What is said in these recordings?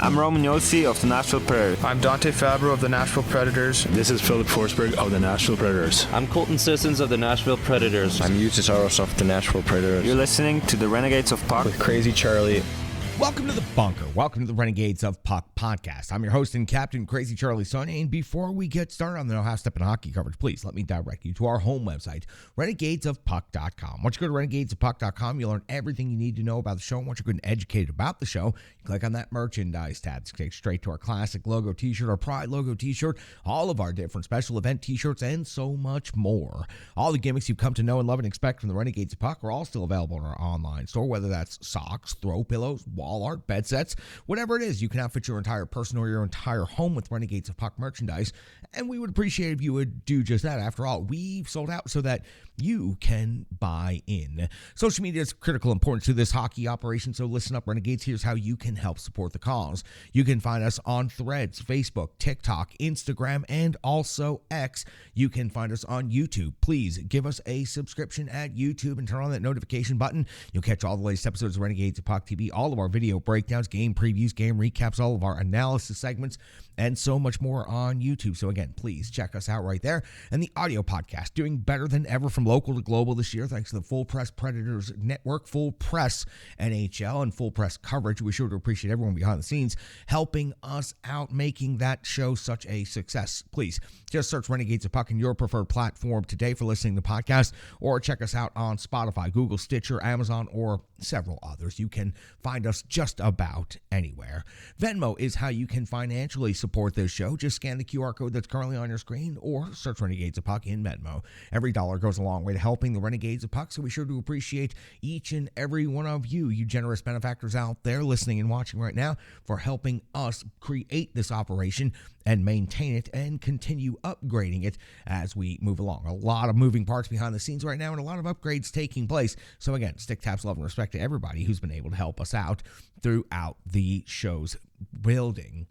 I'm Roman Yossi of the Nashville Predators. I'm Dante Fabro of the Nashville Predators. This is Philip Forsberg of the Nashville Predators. I'm Colton Sissons of the Nashville Predators. I'm Yuta Saros of the Nashville Predators. You're listening to the Renegades of Puck with Crazy Charlie. Welcome to the Bunker. Welcome to the Renegades of Puck podcast. I'm your host and captain, Crazy Charlie Saunier. And before we get started on the No Half Step in Hockey coverage, please let me direct you to our home website, renegadesofpuck.com. Once you go to renegadesofpuck.com, you'll learn everything you need to know about the show. And once you're good and educated about the show, you click on that merchandise tab to take straight to our classic logo t-shirt, our Pride logo t-shirt, all of our different special event t-shirts, and so much more. All the gimmicks you've come to know and love and expect from the Renegades of Puck are all still available in our online store, whether that's socks, throw pillows, wall art, bed sets, whatever it is, you can outfit your entire person or your entire home with Renegades of Puck merchandise, and we would appreciate if you would do just that. After all, we've sold out so that you can buy in. Social media is critical importance to this hockey operation, so listen up, Renegades. Here's how you can help support the cause. You can find us on Threads, Facebook, TikTok, Instagram, and also X. You can find us on YouTube. Please give us a subscription at YouTube and turn on that notification button. You'll catch all the latest episodes of Renegades of Puck TV, all of our video breakdowns, game previews, game recaps, all of our analysis segments, and so much more on YouTube. So again, please check us out right there. And the audio podcast, doing better than ever from local to global this year, thanks to the Full Press Predators Network, Full Press NHL, and Full Press coverage. We sure to appreciate everyone behind the scenes helping us out, making that show such a success. Please just search Renegades of Puck in your preferred platform today for listening to podcasts, or check us out on Spotify, Google, Stitcher, Amazon, or several others. You can find us just about anywhere. Venmo is how you can financially support this show. Just scan the QR code that's currently on your screen or search Renegades of Puck in Venmo. Every dollar goes a long way to helping the Renegades of Puck, so we sure do appreciate each and every one of you generous benefactors out there listening and watching right now, for helping us create this operation and maintain it and continue upgrading it as we move along. A lot of moving parts behind the scenes right now and a lot of upgrades taking place. So again, stick taps, love, and respect to everybody who's been able to help us out throughout the show's building.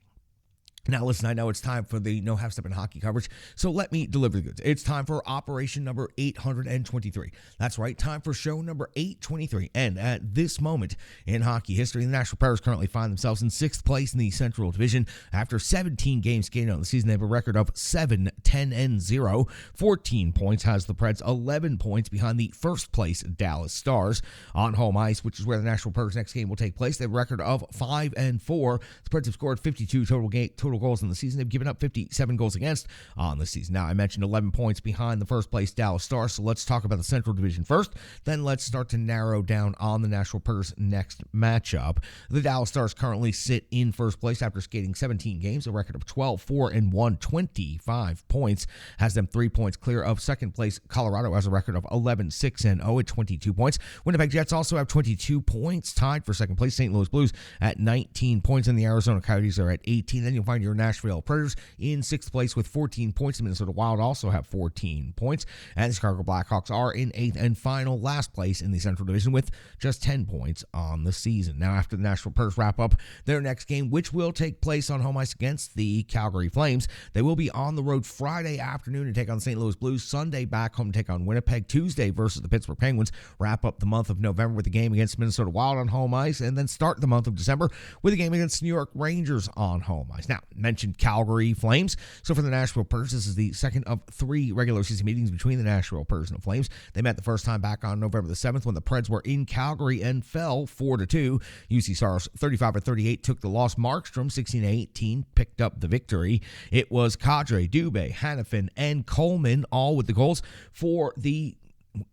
Now, listen, I know it's time for the No Half Step in Hockey coverage, so let me deliver the goods. It's time for operation number 823. That's right, time for show number 823. And at this moment in hockey history, the Nashville Predators currently find themselves in 6th place in the Central Division. After 17 games skated on the season, they have a record of 7-10-0. 14 points has the Preds, 11 points behind the first place Dallas Stars. On home ice, which is where the Nashville Predators' next game will take place, they have a record of 5-4. The Preds have scored 52 total goals in the season. They've given up 57 goals against on the season. Now, I mentioned 11 points behind the first place Dallas Stars, so let's talk about the Central Division first. Then let's start to narrow down on the Nashville Predators' next matchup. The Dallas Stars currently sit in first place after skating 17 games, a record of 12-4-1, 25 points, has them 3 points clear of second place. Colorado has a record of 11-6-0 at 22 points. Winnipeg Jets also have 22 points, tied for second place. St. Louis Blues at 19 points, and the Arizona Coyotes are at 18. Then you'll find your Nashville Predators in 6th place with 14 points. The Minnesota Wild also have 14 points. And the Chicago Blackhawks are in 8th and final last place in the Central Division with just 10 points on the season. Now, after the Nashville Predators wrap up their next game, which will take place on home ice against the Calgary Flames, they will be on the road Friday afternoon to take on the St. Louis Blues, Sunday back home to take on Winnipeg, Tuesday versus the Pittsburgh Penguins, wrap up the month of November with a game against Minnesota Wild on home ice, and then start the month of December with a game against New York Rangers on home ice. Now, mentioned Calgary Flames. So for the Nashville Predators, this is the second of 3 regular season meetings between the Nashville Predators and the Flames. They met the first time back on November the 7th when the Preds were in Calgary and fell 4-2. UC Saros 35-38 took the loss. Markstrom 16-18 picked up the victory. It was Kadri, Dubé, Hannafin, and Coleman all with the goals for the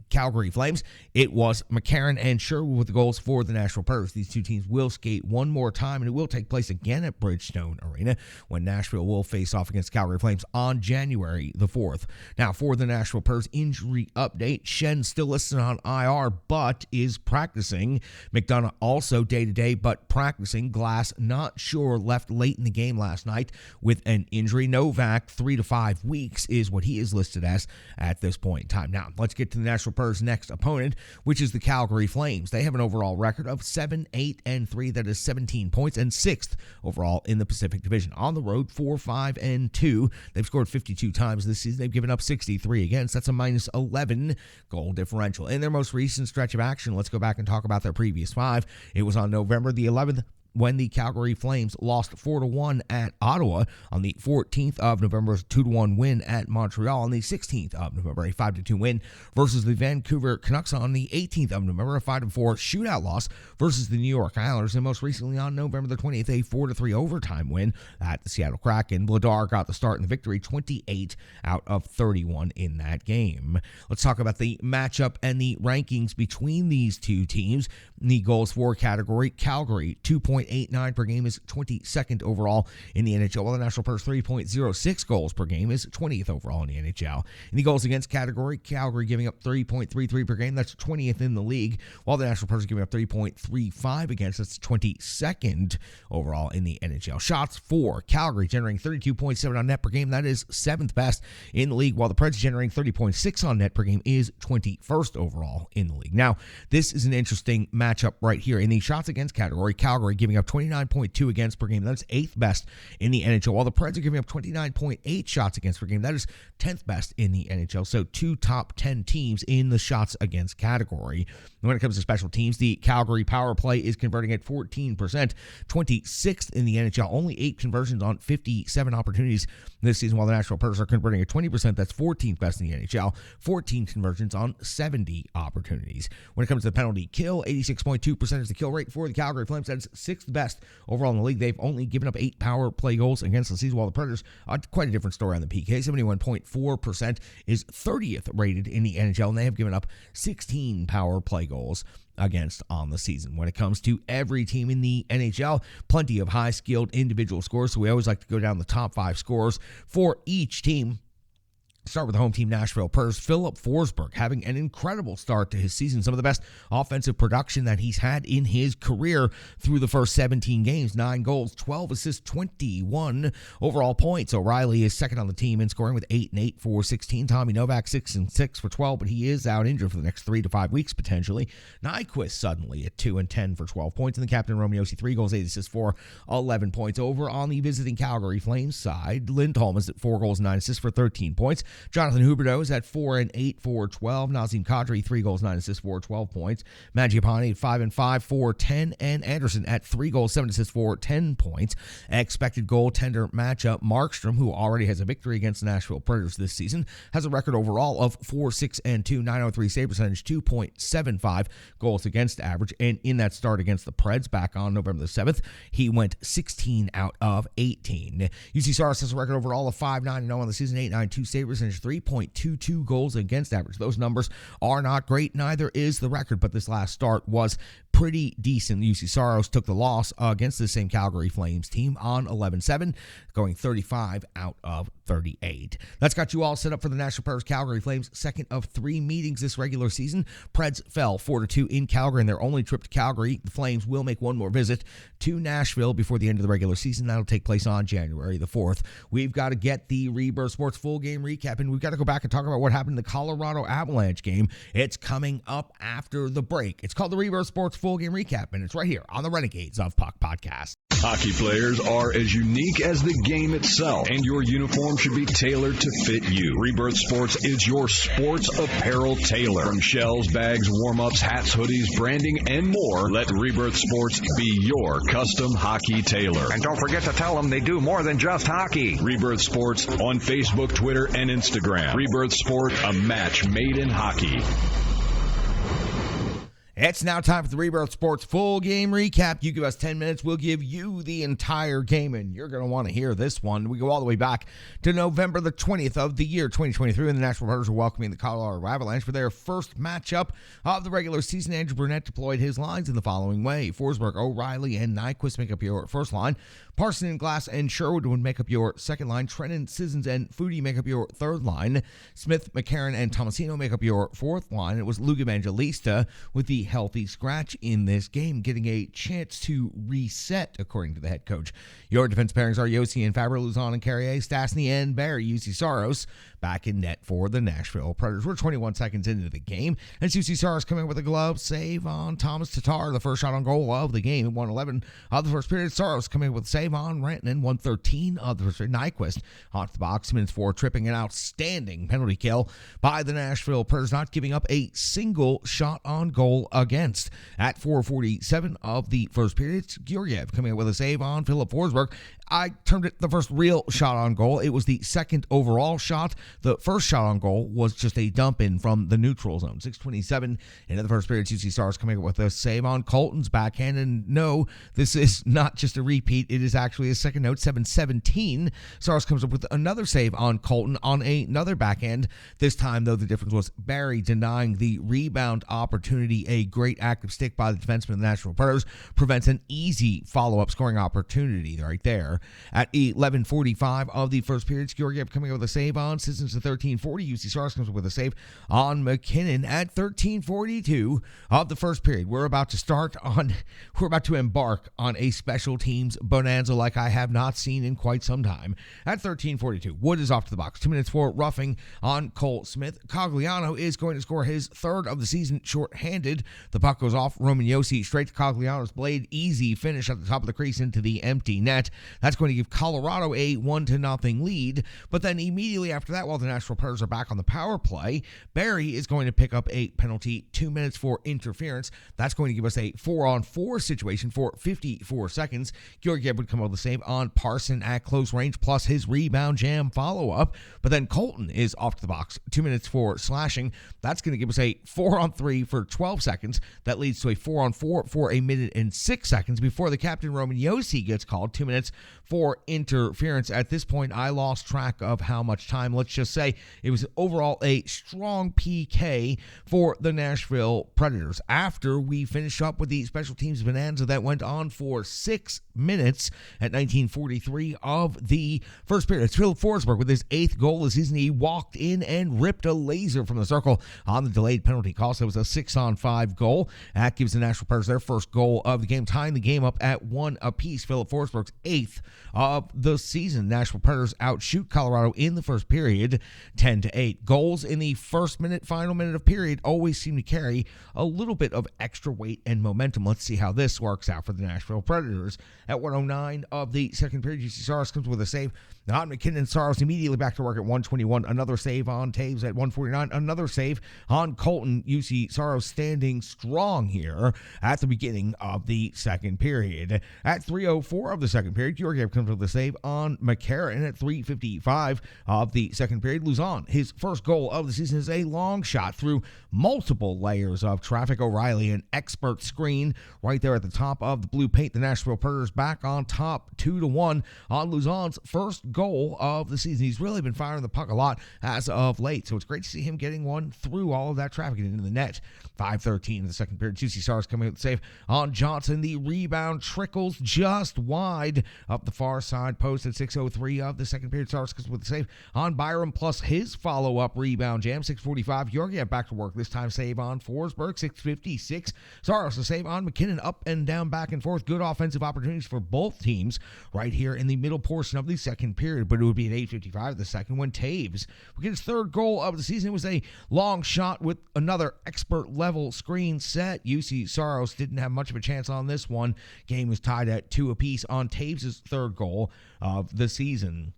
Calgary Flames. It was McCarron and Sherwood with the goals for the Nashville Predators. These two teams will skate one more time, and it will take place again at Bridgestone Arena when Nashville will face off against Calgary Flames on January the 4th. Now, for the Nashville Predators injury update, Shen still listed on IR, but is practicing. McDonough also day-to-day, but practicing. Glass, not sure, left late in the game last night with an injury. Novak, 3 to 5 weeks is what he is listed as at this point in time. Now, let's get to the Nashville Predators' next opponent, which is the Calgary Flames. They have an overall record of 7-8-3. That is 17 points and 6th overall in the Pacific Division. On the road, 4-5-2. They've scored 52 times this season. They've given up 63 against. That's a minus 11 goal differential. In their most recent stretch of action, let's go back and talk about their previous 5. It was on November the 11th. when the Calgary Flames lost 4-1 at Ottawa. On the 14th of November, a 2-1 win at Montreal. On the 16th of November, a 5-2 win versus the Vancouver Canucks. On the 18th of November, a 5-4 shootout loss versus the New York Islanders. And most recently on November the 20th, a 4-3 overtime win at the Seattle Kraken. Vladar got the start in the victory, 28 out of 31 in that game. Let's talk about the matchup and the rankings between these two teams. In the goals for category, Calgary, 2.89 per game is 22nd overall in the NHL, while the Nashville Predators 3.06 goals per game is 20th overall in the NHL. In the goals against category, Calgary giving up 3.33 per game, that's 20th in the league, while the Nashville Predators giving up 3.35 against, that's 22nd overall in the NHL. Shots for Calgary, generating 32.7 on net per game, that is 7th best in the league, while the Preds generating 30.6 on net per game is 21st overall in the league. Now, this is an interesting matchup right here. In the shots against category, Calgary giving up 29.2 against per game, that's 8th best in the NHL, while the Preds are giving up 29.8 shots against per game, that is 10th best in the NHL. So two top 10 teams in the shots against category. When it comes to special teams, the Calgary power play is converting at 14%, 26th in the NHL, only 8 conversions on 57 opportunities this season, while the Nashville Predators are converting at 20%, that's 14th best in the NHL, 14 conversions on 70 opportunities. When it comes to the penalty kill, 86.2% is the kill rate for the Calgary Flames, that's 6th best overall in the league. They've only given up 8 power play goals against the season, while the Predators are quite a different story on the PK. 71.4% is 30th rated in the NHL, and they have given up 16 power play goals against on the season. When it comes to every team in the NHL, plenty of high-skilled individual scores, so we always like to go down the top 5 scores for each team. Start with the home team, Nashville Predators. Philip Forsberg having an incredible start to his season. Some of the best offensive production that he's had in his career through the first 17 games. 9 goals, 12 assists, 21 overall points. O'Reilly is second on the team in scoring with 8 and 8 for 16. Tommy Novak 6 and 6 for 12, but he is out injured for the next 3 to 5 weeks potentially. Nyquist suddenly at 2 and 10 for 12 points. And the captain, Romeo, 3 goals, 8 assists for 11 points. Over on the visiting Calgary Flames side, Lindholm is at 4 goals, 9 assists for 13 points. Jonathan Huberdeau is at 4 and 8 for 12. Nazem Kadri, 3 goals, 9 assists for 12 points. Mangiapane at 5 and 5 for 10. And Anderson at 3 goals, 7 assists for 10 points. Expected goaltender matchup, Markstrom, who already has a victory against the Nashville Predators this season, has a record overall of 4-6 and 2, 903 save percentage, 2.75 goals against average. And in that start against the Preds back on November the 7th, he went 16 out of 18. UC Saros has a record overall of 5-9-0 on the season, 8.92 save percentage, 3.22 goals against average. Those numbers are not great, neither is the record, but this last start was pretty decent. UC Saros took the loss against the same Calgary Flames team on 11-7, going 35 out of 38. That's got you all set up for the Nashville Predators Calgary Flames second of 3 meetings this regular season. Preds fell 4-2 in Calgary in their only trip to Calgary. The Flames will make one more visit to Nashville before the end of the regular season. That'll take place on January the 4th. We've got to get the Rebirth Sports full game recap, and we've got to go back and talk about what happened in the Colorado Avalanche game. It's coming up after the break. It's called the Rebirth Sports full game recap, and it's right here on the Renegades of Puck podcast. Hockey players are as unique as the game itself, and your uniform should be tailored to fit you. Rebirth Sports is your sports apparel tailor. From shells, bags, warm-ups, hats, hoodies, branding, and more, let Rebirth Sports be your custom hockey tailor. And don't forget to tell them they do more than just hockey. Rebirth Sports on Facebook, Twitter, and Instagram. Rebirth Sport, a match made in hockey. It's now time for the Rebirth Sports full game recap. You give us 10 minutes, we'll give you the entire game, and you're going to want to hear this one. We go all the way back to November the 20th of the year 2023, and the Nashville Predators are welcoming the Colorado Avalanche for their first matchup of the regular season. Andrew Burnett deployed his lines in the following way. Forsberg, O'Reilly, and Nyquist make up your first line. Parson and Glass and Sherwood would make up your second line. Trennan, Sissons, and Foodie make up your third line. Smith, McCarron, and Tomasino make up your fourth line. It was Luke Evangelista with the healthy scratch in this game, getting a chance to reset, according to the head coach. Your defense pairings are Yossi and Faber, Luzon and Carrier, Stastny and Barry. UC Saros back in net for the Nashville Predators. We're 21 seconds into the game, and UC Saros coming with a glove save on Thomas Tatar, the first shot on goal of the game. 1:11 of the first period. Saros coming with a save on Rantanen. 1:13 of the first period. Nyquist onto the box, minutes for tripping, an outstanding penalty kill by the Nashville Predators, not giving up a single shot on goal against. At 4:47 of the first period, Georgiev coming up with a save on Philip Forsberg. I termed it the first real shot on goal. It was the second overall shot. The first shot on goal was just a dump in from the neutral zone. 6:27 into the first period. UC Stars coming up with a save on Colton's backhand. And no, this is not just a repeat. It is actually a second note. 7:17. Stars comes up with another save on Colton on another backhand. This time, though, the difference was Barry denying the rebound opportunity. A great active stick by the defenseman of the Nashville Predators prevents an easy follow-up scoring opportunity right there. At 11:45 of the first period, Georgiev coming up with a save on Citizens to 13:40. UC Stars comes up with a save on McKinnon at 13:42 of the first period. We're about to embark on a special teams bonanza like I have not seen in quite some time. At 13:42, Wood is off to the box. 2 minutes for roughing on Cole Smith. Cogliano is going to score his third of the season shorthanded. The puck goes off Roman Josi straight to Cogliano's blade. Easy finish at the top of the crease into the empty net. That's going to give Colorado a 1-0 lead. But then immediately after that, while the Nashville Predators are back on the power play, Barry is going to pick up a penalty, 2 minutes for interference. That's going to give us a 4-on-4 situation for 54 seconds. Georgiev would come up with a save on Parson at close range, plus his rebound jam follow-up. But then Colton is off to the box, 2 minutes for slashing. That's going to give us a 4-on-3 for 12 seconds. That leads to a 4-on-4 for 1 minute and 6 seconds before the captain Roman Josi gets called. 2 minutes for interference. At this point, I lost track of how much time. Let's just say it was overall a strong PK for the Nashville Predators. After we finish up with the special teams bonanza that went on for 6 minutes at 19:43 of the first period. It's Philip Forsberg with his 8th goal this season. He walked in and ripped a laser from the circle on the delayed penalty call. So it was a 6-on-5 goal. That gives the Nashville Predators their first goal of the game, tying the game up at 1 apiece. Philip Forsberg's 8th of the season. Nashville Predators outshoot Colorado in the first period 10-8. Goals in the final minute of period always seem to carry a little bit of extra weight and momentum. Let's see how this works out for the Nashville Predators. At 1:09 of the second period, UC Saros comes with a save on McKinnon. Saros immediately back to work at 1:21. Another save on Taves at 1:49. Another save on Colton. UC Saros standing strong here at the beginning of the second period. At 3:04 of the second period, Georgiev comes with a save on McCarron. At 3:55 of the second period, Luzon, his first goal of the season, is a long shot through multiple layers of traffic. O'Reilly, an expert screen right there at the top of the blue paint. The Nashville Predators back on top 2-1 on Luzon's first goal of the season. He's really been firing the puck a lot as of late, so it's great to see him getting one through all of that traffic and into the net. 5:13 in the second period. UC Stars coming with the save on Johnson. The rebound trickles just wide up the far side post at 6:03 of the second period. Stars with the save on Byram, plus his follow-up rebound jam. 6:45. Georgiev back to work. This time save on Forsberg. 6:56. Saros a save on McKinnon. Up and down, back and forth. Good offensive opportunities for both teams right here in the middle portion of the second period. But it would be at 8:55 the second when Taves would get his third goal of the season. It was a long shot with another expert level screen set. UC Saros didn't have much of a chance on this one. Game was tied at 2 apiece on Taves' third goal of the season.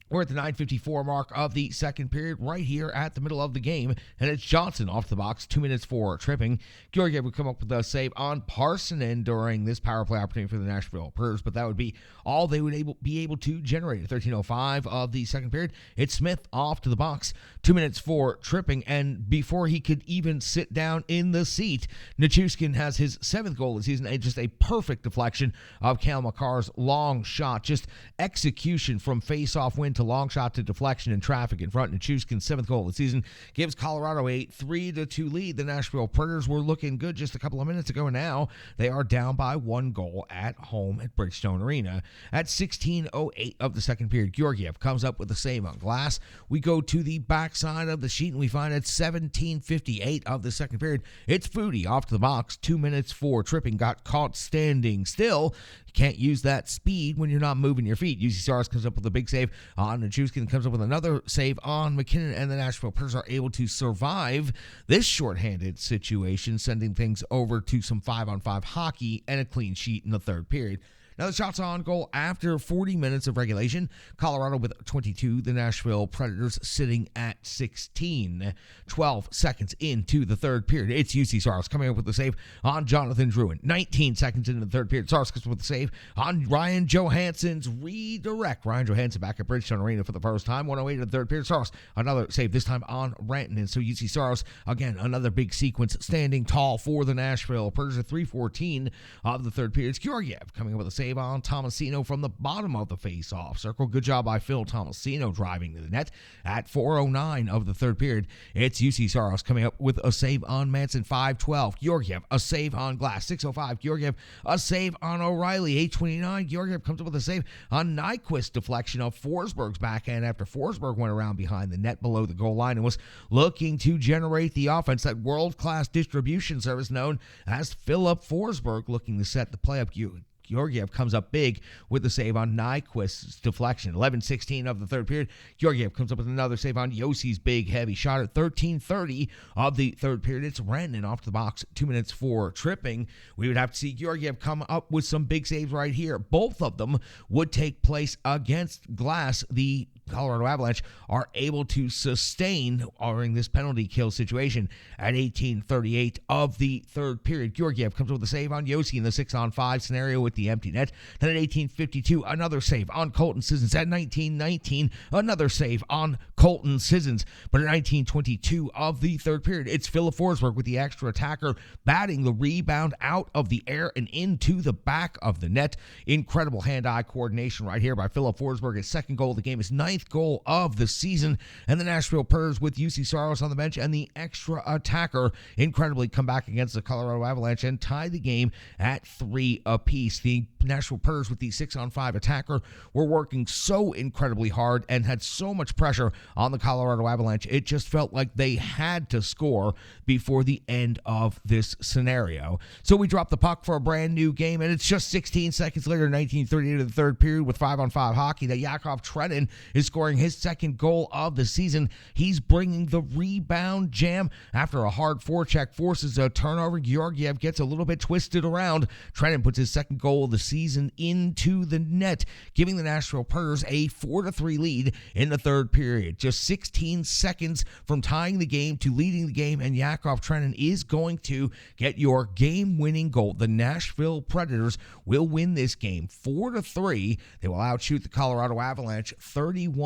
We're at the 9:54 mark of the second period, right here at the middle of the game, and it's Johnson off the box, 2 minutes for tripping. Georgiev would come up with a save on Parsonen during this power play opportunity for the Nashville Predators, but that would be all they would be able to generate. At 13:05 of the second period, it's Smith off to the box, 2 minutes for tripping, and before he could even sit down in the seat, Nichushkin has his 7th goal of the season, just a perfect deflection of Cale Makar's long shot, just execution from face-off win to long shot to deflection and traffic in front. Nichushkin's 7th goal of the season gives Colorado a 3-2 lead. The Nashville Predators were looking good just a couple of minutes ago. Now they are down by 1 goal at home at Bridgestone Arena. At 16:08 of the second period, Georgiev comes up with a save on glass. We go to the backside of the sheet and we find at 17:58 of the second period, it's Foodie off to the box, 2 minutes for tripping, got caught standing still. You can't use that speed when you're not moving your feet. UC Stars comes up with a big save on Najewski, comes up with another save on McKinnon, and the Nashville Predators are able to survive this shorthanded situation, sending things over to some 5-on-5 hockey and a clean sheet in the third period. Now, the shots on goal after 40 minutes of regulation. Colorado with 22. The Nashville Predators sitting at 16. 12 seconds into the third period. It's UC Saros coming up with the save on Jonathan Drouin. 19 seconds into the third period. Saros comes with the save on Ryan Johansson's redirect. Ryan Johansson back at Bridgestone Arena for the first time. 1:08 in the third period. Saros, another save, this time on Rantanen. And so UC Saros, again, another big sequence, standing tall for the Nashville Predators at 3:14 of the third period. It's Georgiev coming up with a save on Tomasino from the bottom of the face-off circle. Good job by Phil Tomasino driving to the net at 4:09 of the third period. It's UC Saros coming up with a save on Manson. 5:12. Georgiev, a save on Glass. 6:05. Georgiev, a save on O'Reilly. 8:29. Georgiev comes up with a save on Nyquist. Deflection of Forsberg's backhand after Forsberg went around behind the net below the goal line and was looking to generate the offense. That world-class distribution service known as Philip Forsberg looking to set the play up. Georgiev comes up big with the save on Nyquist's deflection. 11:16 of the third period. Georgiev comes up with another save on Yossi's big heavy shot at 13:30 of the third period. It's Rantanen off the box, 2 minutes for tripping. We would have to see Georgiev come up with some big saves right here. Both of them would take place against Glass. The Colorado Avalanche are able to sustain during this penalty kill situation at 18:38 of the third period. Georgiev comes with a save on Yossi in the 6-on-5 scenario with the empty net. Then at 18:52, another save on Colton Sissons. At 19:19, another save on Colton Sissons. But at 19:22 of the third period, it's Philip Forsberg with the extra attacker batting the rebound out of the air and into the back of the net. Incredible hand-eye coordination right here by Philip Forsberg. His second goal of the game is 9th goal of the season, and the Nashville Predators with UC Saros on the bench and the extra attacker incredibly come back against the Colorado Avalanche and tie the game at 3 apiece. The Nashville Predators with the 6-on-5 attacker were working so incredibly hard and had so much pressure on the Colorado Avalanche. It just felt like they had to score before the end of this scenario. So we drop the puck for a brand new game, and it's just 16 seconds later, 19:38 of the third period with 5-on-5 hockey, that Yakov Trenin is scoring his second goal of the season. He's bringing the rebound jam after a hard forecheck forces a turnover. Georgiev gets a little bit twisted around. Trenin puts his second goal of the season into the net, giving the Nashville Predators a 4-3 lead in the third period. Just 16 seconds from tying the game to leading the game, and Yakov Trenin is going to get your game-winning goal. The Nashville Predators will win this game 4-3. They will outshoot the Colorado Avalanche 31-28,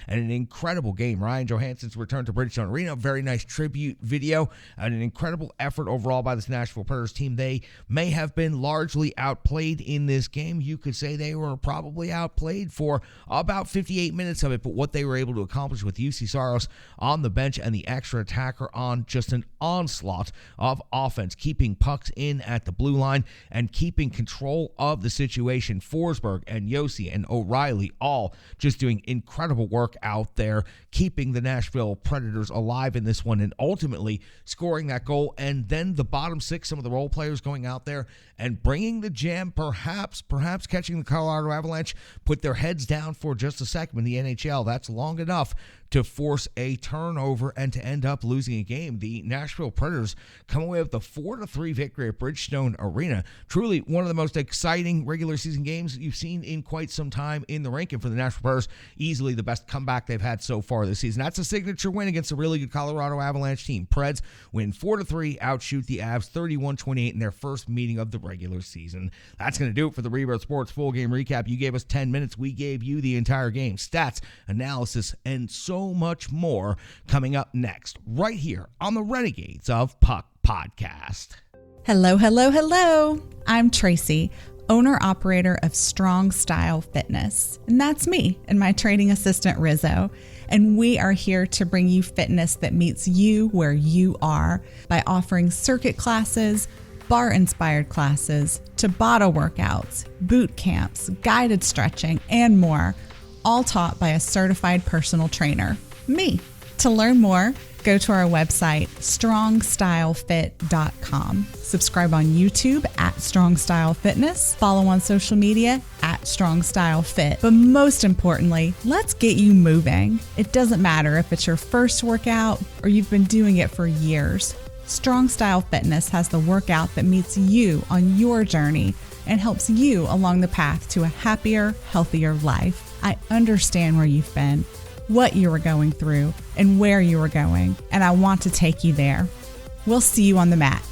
and an incredible game. Ryan Johansson's return to Bridgestone Arena, very nice tribute video, and an incredible effort overall by this Nashville Predators team. They may have been largely outplayed in this game. You could say they were probably outplayed for about 58 minutes of it, but what they were able to accomplish with UC Saros on the bench and the extra attacker on just an onslaught of offense, keeping pucks in at the blue line and keeping control of the situation. Forsberg and Yossi and O'Reilly all just doing incredible work out there, keeping the Nashville Predators alive in this one and ultimately scoring that goal. And then the bottom six, some of the role players going out there and bringing the jam, perhaps catching the Colorado Avalanche, put their heads down for just a second. In the NHL, that's long enough to force a turnover and to end up losing a game. The Nashville Predators come away with a 4-3 victory at Bridgestone Arena. Truly one of the most exciting regular season games you've seen in quite some time in the rink, and for the Nashville Predators, easily the best comeback they've had so far this season. That's a signature win against a really good Colorado Avalanche team. Preds win 4-3, outshoot the Avs 31-28 in their first meeting of the regular season. That's going to do it for the Rebirth Sports full game recap. You gave us 10 minutes. We gave you the entire game. Stats, analysis, and so much more coming up next, right here on the Renegades of Puck podcast. Hello, hello, hello. I'm Tracy, owner-operator of Strong Style Fitness. And that's me and my training assistant, Rizzo. And we are here to bring you fitness that meets you where you are by offering circuit classes, bar-inspired classes, Tabata workouts, boot camps, guided stretching, and more, all taught by a certified personal trainer, me. To learn more, go to our website, strongstylefit.com. Subscribe on YouTube at Strong Style Fitness. Follow on social media at Strong Style Fit. But most importantly, let's get you moving. It doesn't matter if it's your first workout or you've been doing it for years. Strong Style Fitness has the workout that meets you on your journey and helps you along the path to a happier, healthier life. I understand where you've been, what you were going through, and where you were going, and I want to take you there. We'll see you on the mat.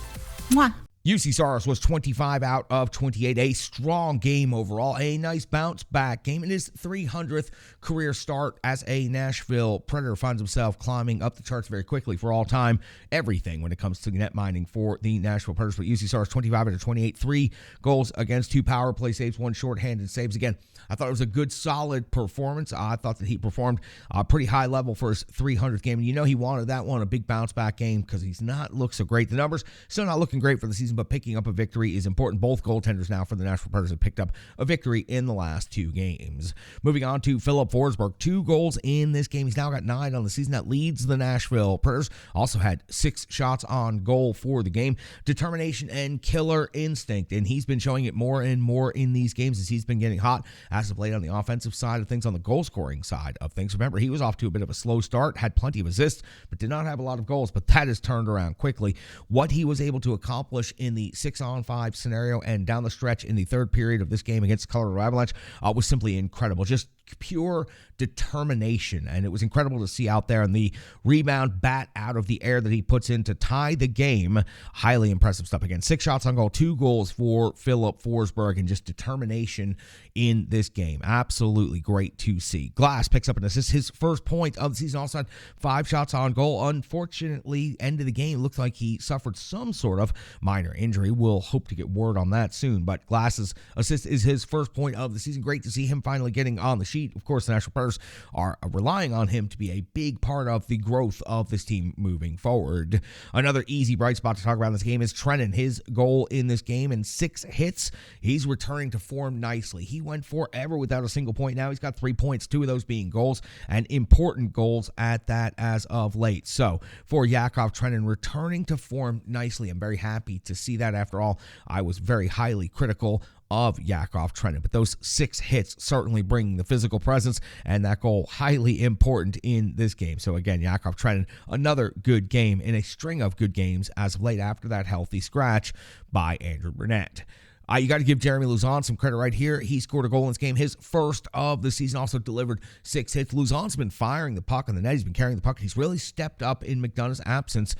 Mwah. UC Saros was 25 out of 28, a strong game overall, a nice bounce back game. In his 300th career start as a Nashville Predator, finds himself climbing up the charts very quickly for all time, everything when it comes to net mining for the Nashville Predators. But UC Saros 25 out of 28, 3 goals against, 2 power play saves, 1 shorthanded saves. Again, I thought it was a good, solid performance. I thought that he performed a pretty high level for his 300th game. And you know he wanted that one, a big bounce back game, because he's not looked so great. The numbers still not looking great for the season, but picking up a victory is important. Both goaltenders now for the Nashville Predators have picked up a victory in the last 2 games. Moving on to Philip Forsberg, 2 goals in this game. He's now got 9 on the season. That leads the Nashville Predators. Also had 6 shots on goal for the game. Determination and killer instinct, and he's been showing it more and more in these games as he's been getting hot as of late on the offensive side of things. On the goal-scoring side of things, remember, he was off to a bit of a slow start, had plenty of assists, but did not have a lot of goals, but that has turned around quickly. What he was able to accomplish in the 6-on-5 scenario and down the stretch in the third period of this game against the Colorado Avalanche was simply incredible. Just pure determination, and it was incredible to see out there, and the rebound bat out of the air that he puts in to tie the game. Highly impressive stuff. Again, 6 shots on goal, 2 goals for Philip Forsberg, and just determination in this game. Absolutely great to see. Glass picks up an assist, his first point of the season. Also had 5 shots on goal. Unfortunately, end of the game, looked like he suffered some sort of minor injury. We'll hope to get word on that soon, but Glass's assist is his first point of the season. Great to see him finally getting on the sheet. Of course, the Nashville Predators are relying on him to be a big part of the growth of this team moving forward. Another easy bright spot to talk about in this game is Trennan. His goal in this game and 6 hits. He's returning to form nicely. He went forever without a single point. Now he's got 3 points, 2 of those being goals, and important goals at that as of late. So for Yakov Trennan, returning to form nicely. I'm very happy to see that. After all, I was very highly critical of Yakov Trennan, but those 6 hits certainly bring the physical presence, and that goal highly important in this game. So again, Yakov Trennan, another good game in a string of good games as of late after that healthy scratch by Andrew Burnett. You got to give Jeremy Lauzon some credit right here. He scored a goal in this game, his first of the season, also delivered 6 hits. Lauzon's been firing the puck on the net. He's been carrying the puck. He's really stepped up in McDonough's absence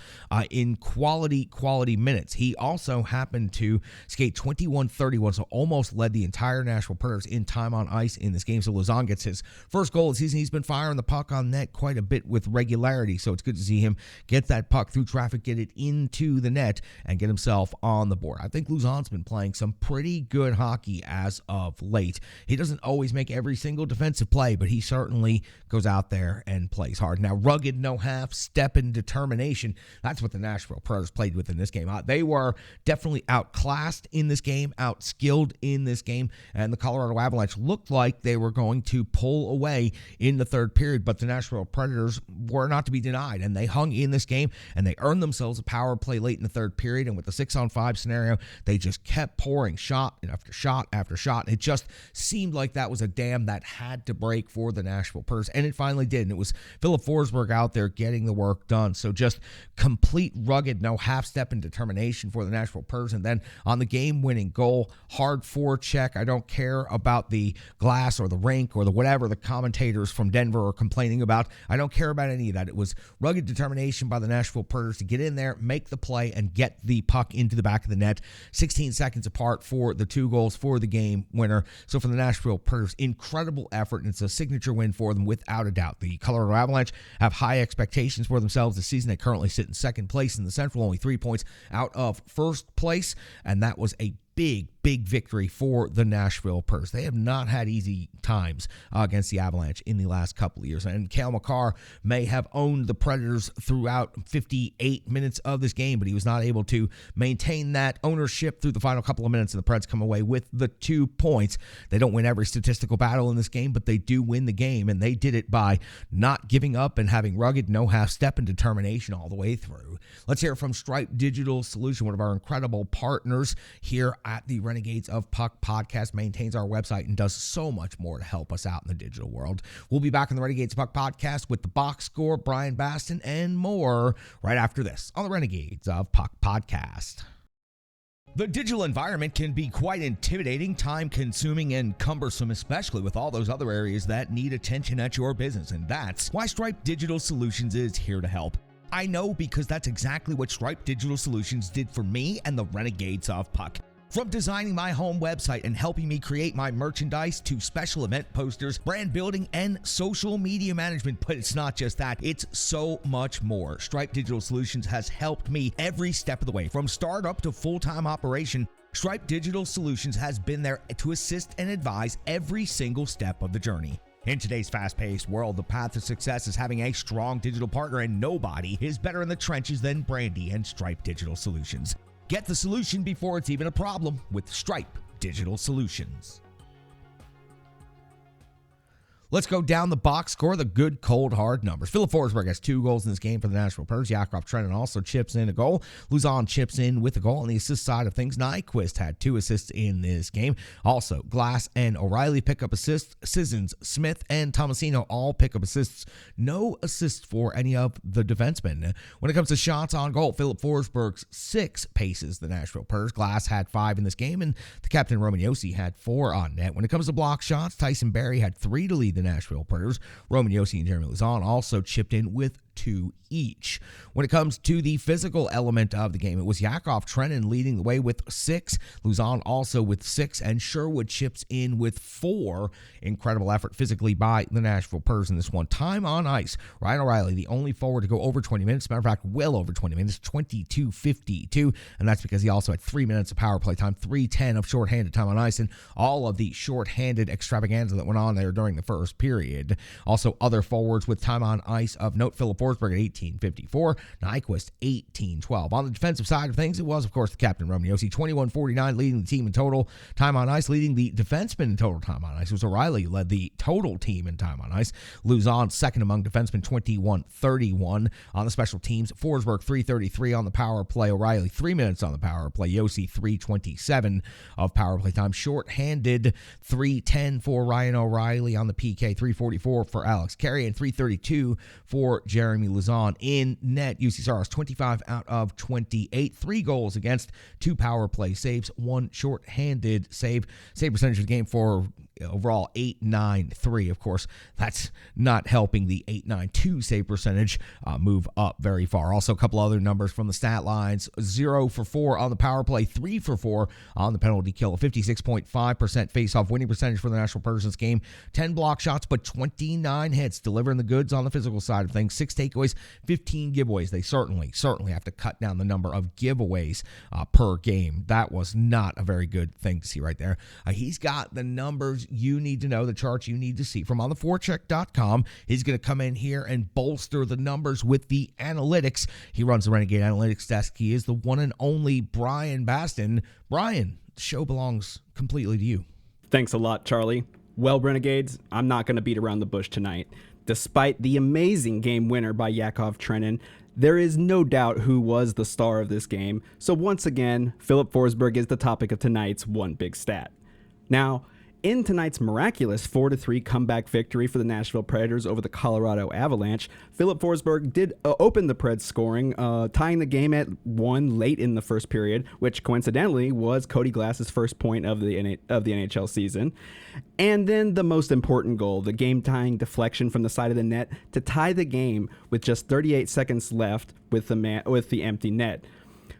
in quality minutes. He also happened to skate 21-31, so almost led the entire Nashville Predators in time on ice in this game. So Lauzon gets his first goal of the season. He's been firing the puck on net quite a bit with regularity, so it's good to see him get that puck through traffic, get it into the net, and get himself on the board. I think Lauzon's been playing some pretty good hockey as of late. He doesn't always make every single defensive play, but he certainly goes out there and plays hard. Now, rugged, no half, step, and determination, that's what the Nashville Predators played with in this game. They were definitely outclassed in this game, outskilled in this game, and the Colorado Avalanche looked like they were going to pull away in the third period, but the Nashville Predators were not to be denied, and they hung in this game, and they earned themselves a power play late in the third period, and with the 6-on-5 scenario, they just kept pouring shot after shot after shot. It just seemed like that was a dam that had to break for the Nashville Predators, and it finally did. And it was Philip Forsberg out there getting the work done. So just complete rugged, no half step and determination for the Nashville Predators. And then on the game-winning goal, hard forecheck. I don't care about the glass or the rink or the whatever the commentators from Denver are complaining about. I don't care about any of that. It was rugged determination by the Nashville Predators to get in there, make the play, and get the puck into the back of the net. 16 seconds apart for the 2 goals for the game winner. So for the Nashville Predators, incredible effort, and it's a signature win for them without a doubt. The Colorado Avalanche have high expectations for themselves this season. They currently sit in second place in the Central, only 3 points out of first place, and that was a big big victory for the Nashville Preds. They have not had easy times against the Avalanche in the last couple of years. And Cale Makar may have owned the Predators throughout 58 minutes of this game, but he was not able to maintain that ownership through the final couple of minutes, and the Preds come away with the 2 points. They don't win every statistical battle in this game, but they do win the game, and they did it by not giving up and having rugged, no half-step and determination all the way through. Let's hear from Stripe Digital Solution, one of our incredible partners here at the Renegades of Puck podcast, maintains our website and does so much more to help us out in the digital world. We'll be back on the Renegades of Puck podcast with the box score, Brian Baston, and more right after this on the Renegades of Puck podcast. The digital environment can be quite intimidating, time-consuming, and cumbersome, especially with all those other areas that need attention at your business, and that's why Stripe Digital Solutions is here to help. I know, because that's exactly what Stripe Digital Solutions did for me and the Renegades of Puck. From designing my home website and helping me create my merchandise to special event posters, brand building, and social media management. But it's not just that, it's so much more. Stripe Digital Solutions has helped me every step of the way, from startup to full-time operation. Stripe Digital Solutions has been there to assist and advise every single step of the journey. In today's fast-paced world, the path to success is having a strong digital partner, and nobody is better in the trenches than Brandy and Stripe Digital Solutions. Get the solution before it's even a problem with Stripe Digital Solutions. Let's go down the box score, the good, cold, hard numbers. Filip Forsberg has 2 goals in this game for the Nashville Preds. Yakov Trenin also chips in a goal. Luzon chips in with a goal. On the assist side of things, Nyquist had 2 assists in this game. Also, Glass and O'Reilly pick up assists. Sissons, Smith, and Tomasino all pick up assists. No assists for any of the defensemen. When it comes to shots on goal, Filip Forsberg's 6 paces the Nashville Preds. Glass had 5 in this game, and the captain Roman Josi had 4 on net. When it comes to block shots, Tyson Barrie had 3 to lead the Nashville Predators. Roman Josi and Jeremy Luzon also chipped in with 2 each. When it comes to the physical element of the game, it was Yakov Trenin leading the way with 6, Luzon also with 6, and Sherwood chips in with 4. Incredible effort physically by the Nashville Preds in this one. Time on ice, Ryan O'Reilly, the only forward to go over 20 minutes. Matter of fact, well over 20 minutes, 22:52, and that's because he also had 3 minutes of power play time, 3:10 of shorthanded time on ice, and all of the shorthanded extravaganza that went on there during the first period. Also, other forwards with time on ice of note, Filip Forsberg at 18:54, Nyquist 18:12. On the defensive side of things, it was, of course, the captain, Roman Josi, 21:49, leading the team in total time on ice. Leading the defenseman in total time on ice was O'Reilly, who led the total team in time on ice. Luzon second among defensemen, 21:31. On the special teams, Forsberg 3:33 on the power play, O'Reilly 3 minutes on the power play, Josi 3:27 of power play time. Short-handed 3:10 for Ryan O'Reilly on the PK, 3:44 for Alex Carey, and 3:32 for Jeremy Luzon. In net, UC Saros 25 out of 28, 3 goals against, 2 power play saves, 1 short-handed save. Save percentage of the game for overall 8.93. Of course, that's not helping the 8.92 save percentage move up very far. Also, a couple other numbers from the stat lines: 0 for 4 on the power play, 3 for 4 on the penalty kill, a 56.5% face-off winning percentage for the Nashville Preds this game. 10 block shots, but 29 hits, delivering the goods on the physical side of things. 6 takeaways, 15 giveaways. They certainly have to cut down the number of giveaways per game. That was not a very good thing to see right there. He's got the numbers you need to know, the charts you need to see from ontheforecheck.com. He's going to come in here and bolster the numbers with the analytics. He runs the Renegade Analytics desk. He is the one and only Brian Baston. Brian, the show belongs completely to you. Thanks a lot, Charlie. Well, Renegades, I'm not going to beat around the bush tonight. Despite the amazing game winner by Yakov Trenin, there is no doubt who was the star of this game. So once again, Filip Forsberg is the topic of tonight's one big stat. Now, in tonight's miraculous 4-3 comeback victory for the Nashville Predators over the Colorado Avalanche, Filip Forsberg did open the Preds scoring, tying the game at 1 late in the first period, which coincidentally was Cody Glass's first point of the NHL season. And then the most important goal, the game-tying deflection from the side of the net to tie the game with just 38 seconds left with the empty net.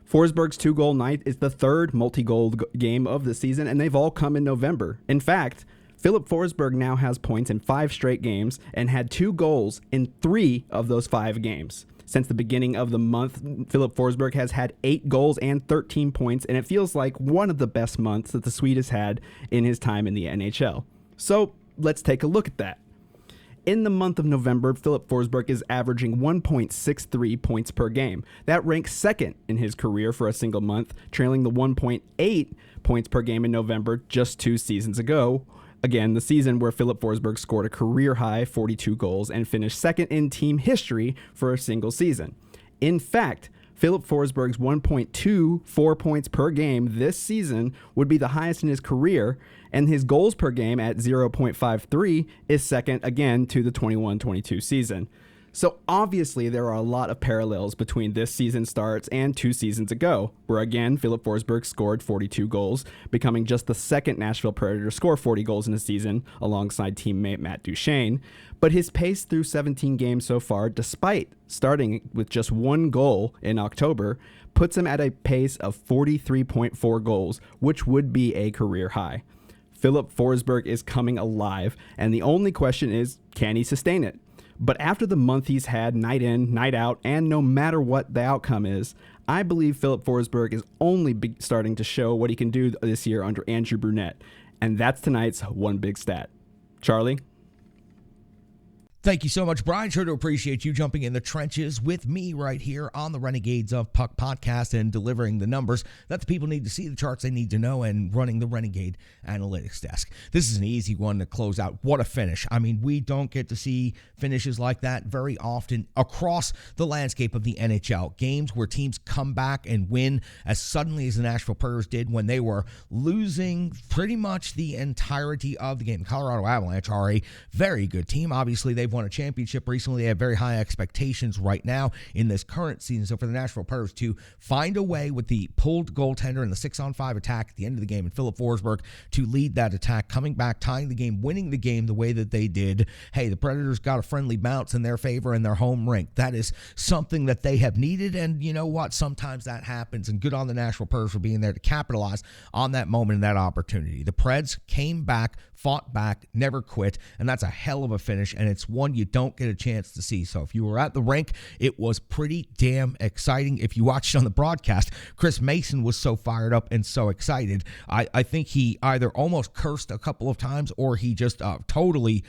Forsberg's 2-goal night is the 3rd multi-goal game of the season, and they've all come in November. In fact, Filip Forsberg now has points in 5 straight games and had 2 goals in 3 of those 5 games. Since the beginning of the month, Philip Forsberg has had 8 goals and 13 points, and it feels like one of the best months that the Swede has had in his time in the NHL. So let's take a look at that. In the month of November, Philip Forsberg is averaging 1.63 points per game. That ranks second in his career for a single month, trailing the 1.8 points per game in November just 2 seasons ago. Again, the season where Philip Forsberg scored a career-high 42 goals and finished second in team history for a single season. In fact, Philip Forsberg's 1.24 points per game this season would be the highest in his career, and his goals per game at 0.53 is second again to the 21-22 season. So obviously there are a lot of parallels between this season starts and 2 seasons ago, where again Philip Forsberg scored 42 goals, becoming just the second Nashville Predator to score 40 goals in a season alongside teammate Matt Duchene. But his pace through 17 games so far, despite starting with just 1 goal in October, puts him at a pace of 43.4 goals, which would be a career high. Philip Forsberg is coming alive, and the only question is, can he sustain it? But after the month he's had night in, night out, and no matter what the outcome is, I believe Philip Forsberg is only starting to show what he can do this year under Andrew Brunette. And that's tonight's one big stat. Charlie? Thank you so much, Brian. Sure to appreciate you jumping in the trenches with me right here on the Renegades of Puck podcast and delivering the numbers that the people need to see, the charts they need to know, and running the Renegade Analytics desk. This is an easy one to close out. What a finish. I mean, we don't get to see finishes like that very often across the landscape of the NHL. Games where teams come back and win as suddenly as the Nashville Predators did when they were losing pretty much the entirety of the game. The Colorado Avalanche are a very good team. Obviously, they've won a championship recently. They have very high expectations right now in this current season. So for the Nashville Predators to find a way with the pulled goaltender and the 6-on-5 attack at the end of the game and Philip Forsberg to lead that attack, coming back, tying the game, winning the game the way that they did. Hey, the Predators got a friendly bounce in their favor in their home rink. That is something that they have needed, and you know what? Sometimes that happens, and good on the Nashville Predators for being there to capitalize on that moment and that opportunity. The Preds came back, fought back, never quit, and that's a hell of a finish, and it's one you don't get a chance to see. So if you were at the rink, it was pretty damn exciting. If you watched on the broadcast, Chris Mason was so fired up and so excited. I think he either almost cursed a couple of times or he just totally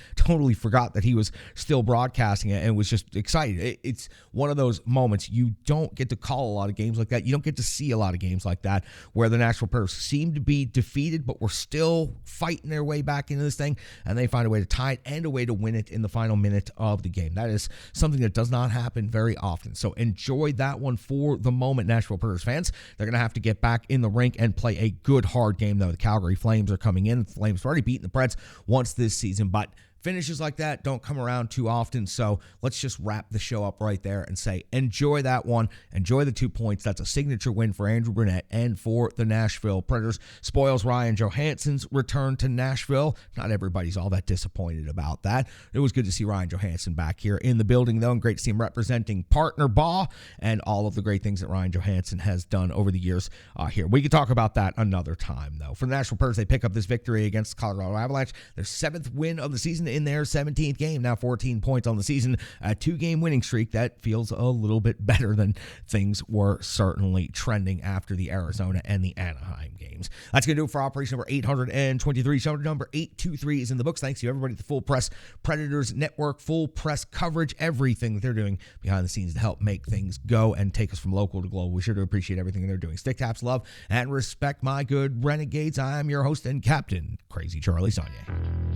forgot that he was still broadcasting it and was just excited. It's one of those moments you don't get to call a lot of games like that. You don't get to see a lot of games like that where the Nashville Predators seem to be defeated, but we're still fighting their way back into this thing, and they find a way to tie it and a way to win it in the final minute of the game. That is something that does not happen very often. So enjoy that one for the moment, Nashville Predators fans. They're going to have to get back in the rink and play a good, hard game, though. The Calgary Flames are coming in. The Flames have already beaten the Preds once this season, but finishes like that don't come around too often, so let's just wrap the show up right there and say enjoy that one. Enjoy the 2 points. That's a signature win for Andrew Brunette and for the Nashville Predators. Spoils Ryan Johansson's return to Nashville. Not everybody's all that disappointed about that. It was good to see Ryan Johansson back here in the building, though, and great to see him representing partner Baugh and all of the great things that Ryan Johansson has done over the years here. We could talk about that another time, though. For the Nashville Predators, they pick up this victory against the Colorado Avalanche, their 7th win of the season in their 17th game, now 14 points on the season, a 2-game winning streak. That feels a little bit better than things were certainly trending after the Arizona and the Anaheim games. That's going to do it for operation number 823. Show number 823 is in the books. Thanks to everybody at the Full Press Predators Network, full press coverage, everything that they're doing behind the scenes to help make things go and take us from local to global. We sure do appreciate everything they're doing. Stick taps, love, and respect my good Renegades. I'm your host and captain, Crazy Charlie Saunier.